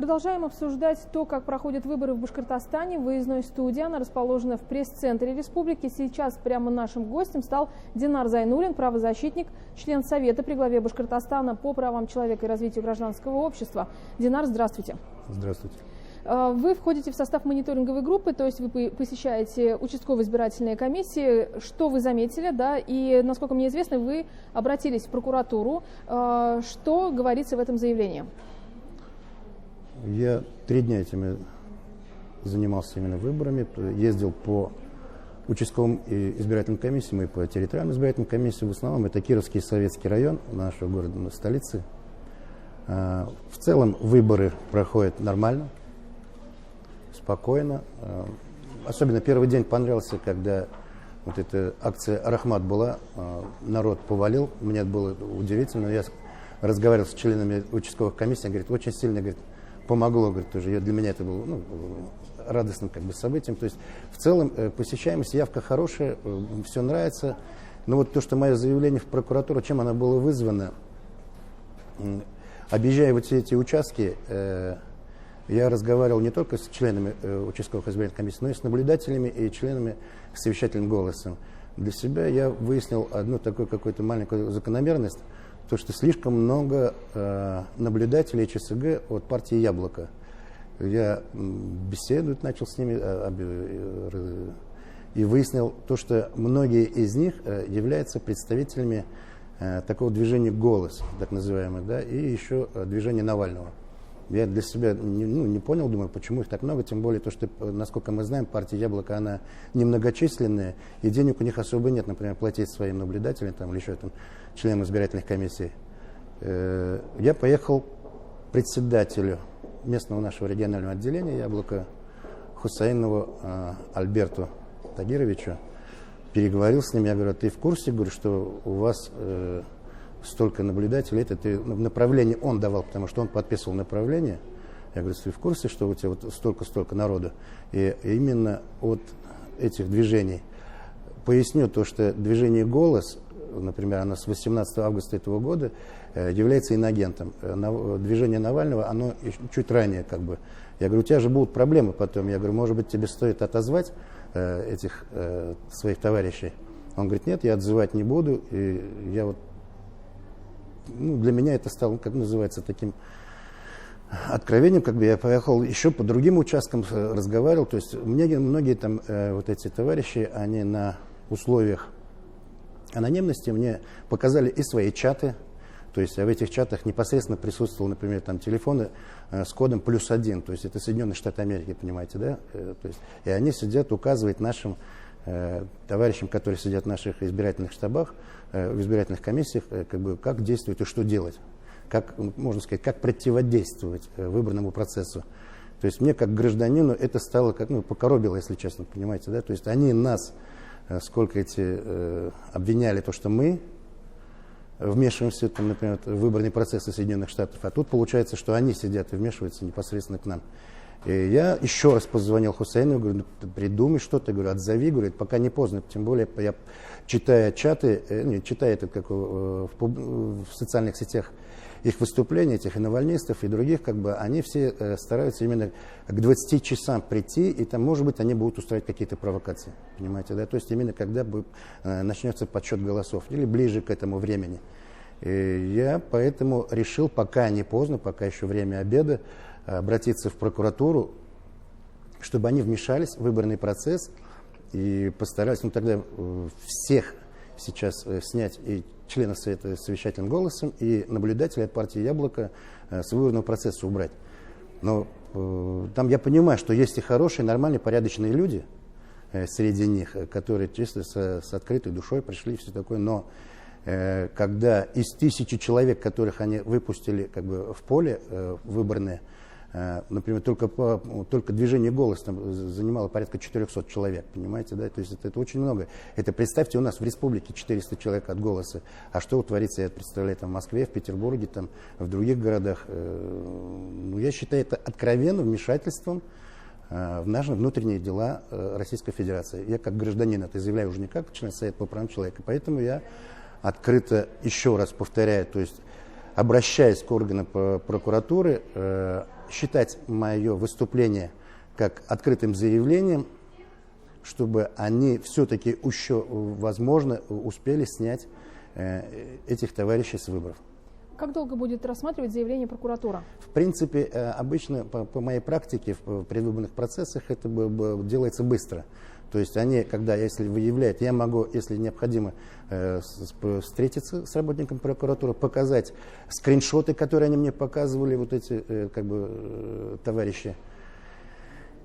Продолжаем обсуждать то, как проходят выборы в Башкортостане. В выездной студии. Она расположена в пресс-центре республики. Сейчас прямо нашим гостем стал Динар Зайнуллин, правозащитник, член Совета при главе Башкортостана по правам человека и развитию гражданского общества. Динар, здравствуйте. Здравствуйте. Вы входите в состав мониторинговой группы, то есть вы посещаете участковые избирательные комиссии. Что вы заметили, да? И, насколько мне известно, вы обратились в прокуратуру. Что говорится в этом заявлении? Я 3 дня этим занимался именно выборами, ездил по участковым избирательным комиссиям и по территориальным избирательным комиссиям. В основном это Кировский и Советский район нашего города, столицы. В целом выборы проходят нормально, спокойно. Особенно первый день понравился, когда вот эта акция «Рахмат» была, народ повалил. Мне это было удивительно. Я разговаривал с членами участковых комиссий, они говорят, очень сильно, говорит, помогло, говорит, тоже. Для меня это было радостным событием. То есть в целом посещаемость, явка хорошая, все нравится. Но вот то, что мое заявление в прокуратуру, чем оно было вызвано, объезжая вот все эти участки, я разговаривал не только с членами участковых избирательных комиссий, но и с наблюдателями и членами с совещательным голосом. Для себя я выяснил одну такую какую-то маленькую закономерность, то, что слишком много наблюдателей ЧСГ от партии «Яблоко». Я беседовать начал с ними и выяснил то, что многие из них являются представителями такого движения «Голос», так называемое, да, и еще движения Навального. Я для себя не понял, думаю, почему их так много, тем более то, что, насколько мы знаем, партия «Яблоко», она немногочисленная, и денег у них особо нет, например, платить своим наблюдателям или еще членам избирательных комиссий. Я поехал к председателю местного нашего регионального отделения «Яблоко» Хусаинову Альберту Тагировичу, переговорил с ним, я говорю, ты в курсе, говорю, что у вас столько наблюдателей, это ты в направлении он давал, потому что он подписывал направление. Я говорю, ты в курсе, что у тебя вот столько народу? И именно от этих движений. Поясню то, что движение «Голос», например, оно с 18 августа этого года является иноагентом. Движение Навального, оно чуть ранее Я говорю, у тебя же будут проблемы потом. Я говорю, может быть, тебе стоит отозвать этих своих товарищей? Он говорит, нет, я отзывать не буду. И я для меня это стало, как называется, таким откровением, я поехал еще по другим участкам, разговаривал. То есть многие там вот эти товарищи, они на условиях анонимности мне показали и свои чаты. То есть в этих чатах непосредственно присутствовал, например, там телефоны с кодом +1, то есть это Соединенные Штаты Америки, понимаете, да? То есть, и они сидят, указывают нашим товарищам, которые сидят в наших избирательных штабах, в избирательных комиссиях, как действовать и что делать, как, можно сказать, как противодействовать выборному процессу. То есть мне, как гражданину, это стало, покоробило, если честно, понимаете, да? То есть они нас, обвиняли то, что мы вмешиваемся, например, в выборные процессы Соединенных Штатов, а тут получается, что они сидят и вмешиваются непосредственно к нам. И я еще раз позвонил Хусейну, говорю, придумай что-то, говорю, отзови, говорю, пока не поздно, тем более я читая чаты, в социальных сетях их выступления, этих и навальнистов, и других, они все стараются именно к 20 часам прийти, и там, может быть, они будут устраивать какие-то провокации, понимаете, да, то есть именно когда начнется подсчет голосов, или ближе к этому времени. И я поэтому решил, пока не поздно, пока еще время обеда, обратиться в прокуратуру, чтобы они вмешались в выборный процесс и постарались, тогда всех сейчас снять, и членов Совета с совещательным голосом, и наблюдателей от партии «Яблоко» с выборного процесса убрать. Но там я понимаю, что есть и хорошие, нормальные, порядочные люди среди них, которые чисто с открытой душой пришли и все такое, но когда из 1000 человек, которых они выпустили в поле выборное, например, только движение «Голос» там занимало порядка 400 человек, понимаете, да, то есть это очень много. Это, представьте, у нас в республике 400 человек от «Голоса», а что творится, я представляю, в Москве, в Петербурге, в других городах. Я считаю это откровенным вмешательством в наши внутренние дела Российской Федерации. Я как гражданин это заявляю уже не как член Совета по правам человека, поэтому я открыто, еще раз повторяю, то есть обращаясь к органам прокуратуры, считать мое выступление как открытым заявлением, чтобы они все-таки еще, возможно, успели снять этих товарищей с выборов. Как долго будет рассматривать заявление прокуратура? В принципе, обычно по моей практике в предвыборных процессах это делается быстро. То есть они, если выявляют, я могу, если необходимо, встретиться с работником прокуратуры, показать скриншоты, которые они мне показывали, вот эти товарищи.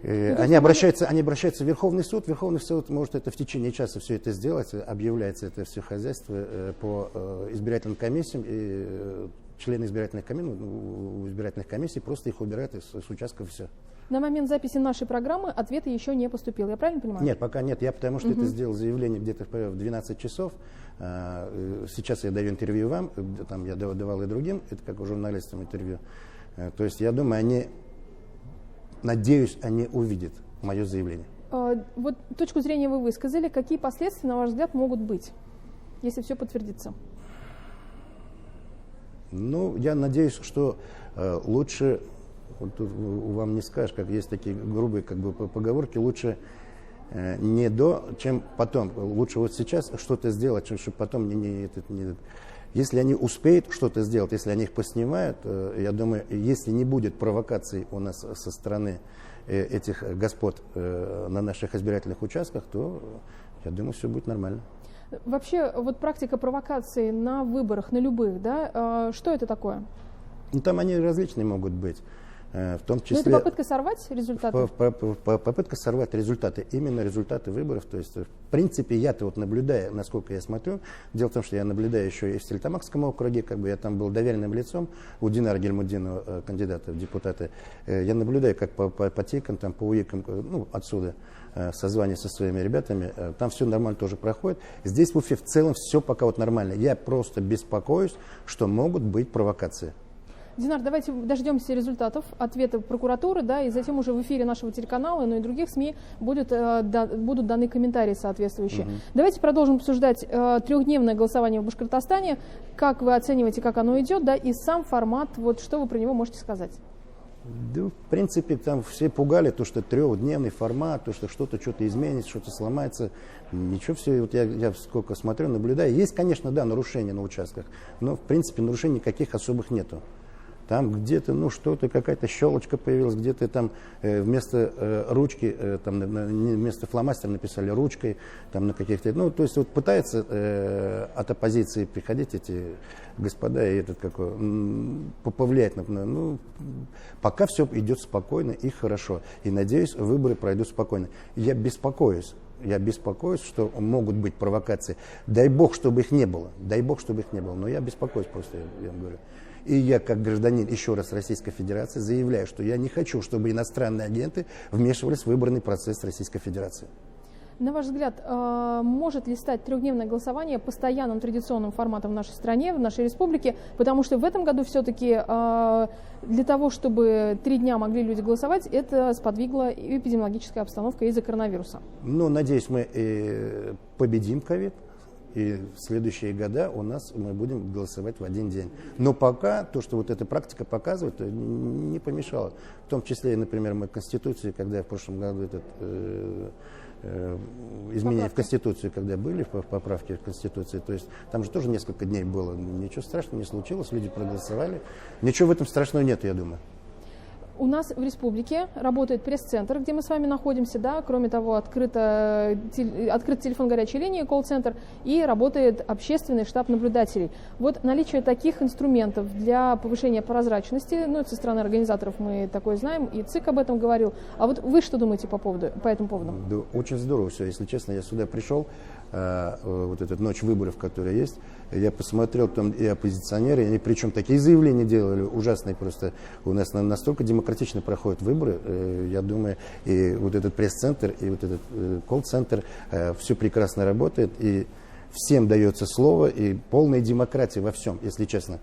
Они обращаются в Верховный суд может это в течение часа все это сделать, объявляется это все хозяйство по избирательным комиссиям, и члены избирательных комиссий просто их убирают из участков, все. На момент записи нашей программы ответа еще не поступил, я правильно понимаю? Нет, пока нет, я потому что это сделал заявление где-то в 12 часов, сейчас я даю интервью вам, там я давал и другим, это как журналистам интервью, то есть я думаю, надеюсь, они увидят мое заявление. Вот точку зрения вы высказали. Какие последствия, на ваш взгляд, могут быть, если все подтвердится? Я надеюсь, что лучше, вам не скажешь, как есть такие грубые поговорки, лучше не до, чем потом. Лучше вот сейчас что-то сделать, чтобы потом Если они успеют что-то сделать, если они их поснимают, я думаю, если не будет провокаций у нас со стороны этих господ на наших избирательных участках, то, я думаю, все будет нормально. Вообще, вот практика провокации на выборах, на любых, да, что это такое? Там они различные могут быть. В том числе, это попытка сорвать результаты? Попытка сорвать результаты, именно результаты выборов. То есть, в принципе, я-то наблюдаю, насколько я смотрю, дело в том, что я наблюдаю еще и в Стерлитамакском округе, я там был доверенным лицом у Динара Гельмудинова, кандидата в депутаты. Я наблюдаю, как по тейкам, по УИКам, отсюда, созвание со своими ребятами, там все нормально тоже проходит. Здесь в Уфе в целом все пока нормально. Я просто беспокоюсь, что могут быть провокации. Динар, давайте дождемся результатов, ответа прокуратуры, да, и затем уже в эфире нашего телеканала, но и других СМИ будут даны комментарии соответствующие. Давайте продолжим обсуждать трехдневное голосование в Башкортостане. Как вы оцениваете, как оно идет, да, и сам формат, что вы про него можете сказать? Да, в принципе, там все пугали, что трехдневный формат, что что-то изменится, что-то сломается. Ничего, все, я сколько смотрю, наблюдаю. Есть, конечно, нарушения на участках, но, в принципе, нарушений никаких особых нету. Там где-то, что-то, какая-то щелочка появилась, где-то там вместо ручки, вместо фломастера написали ручкой, там на каких-то, то есть пытаются от оппозиции приходить эти господа и повлиять на, пока все идет спокойно и хорошо. И надеюсь, выборы пройдут спокойно. Я беспокоюсь, что могут быть провокации. Дай бог, чтобы их не было. Но я беспокоюсь просто, я вам говорю. И я, как гражданин, еще раз Российской Федерации, заявляю, что я не хочу, чтобы иностранные агенты вмешивались в выборный процесс Российской Федерации. На ваш взгляд, может ли стать трехдневное голосование постоянным традиционным форматом в нашей стране, в нашей республике? Потому что в этом году все-таки для того, чтобы 3 дня могли люди голосовать, это сподвигла эпидемиологическая обстановка из-за коронавируса. Надеюсь, мы победим ковид. И в следующие года мы будем голосовать в один день. Но пока то, что эта практика показывает, не помешало. В том числе, например, мы в Конституции, когда в прошлом году изменения в Конституцию, когда были поправки в Конституции, то есть там же тоже несколько дней было, ничего страшного не случилось, люди проголосовали. Ничего в этом страшного нет, я думаю. У нас в республике работает пресс-центр, где мы с вами находимся, да, кроме того, открыт телефон горячей линии, колл-центр, и работает общественный штаб наблюдателей. Наличие таких инструментов для повышения прозрачности, это со стороны организаторов мы такое знаем, и ЦИК об этом говорил. А вы что думаете по этому поводу? Да, очень здорово все, если честно, я сюда пришел, эту ночь выборов, которая есть, я посмотрел, там и оппозиционеры, они причем такие заявления делали ужасные просто. У нас настолько демократично проходят выборы, я думаю, и этот пресс-центр, и этот колл-центр, все прекрасно работает, и всем дается слово, и полная демократия во всем, если честно.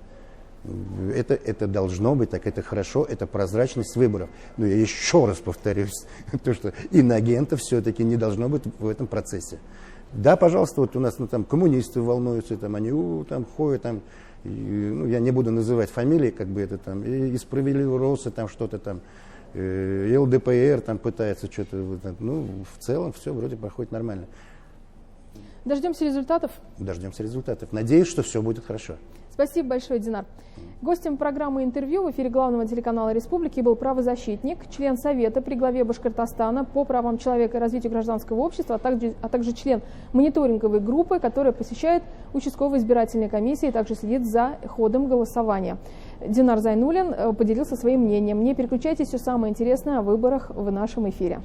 Это должно быть так, это хорошо, это прозрачность выборов. Но я еще раз повторюсь, то, что иноагентов все-таки не должно быть в этом процессе. Да, пожалуйста, у нас коммунисты волнуются, они ходят, ну, я не буду называть фамилии, как бы это там, и «Справедливый Росы» там что-то там, и ЛДПР там пытается что-то, ну, в целом все вроде проходит нормально. Дождемся результатов? Дождемся результатов. Надеюсь, что все будет хорошо. Спасибо большое, Динар. Гостем программы «Интервью» в эфире главного телеканала республики был правозащитник, член Совета при главе Башкортостана по правам человека и развитию гражданского общества, а также член мониторинговой группы, которая посещает участковые избирательные комиссии и также следит за ходом голосования. Динар Зайнуллин поделился своим мнением. Не переключайтесь, все самое интересное о выборах в нашем эфире.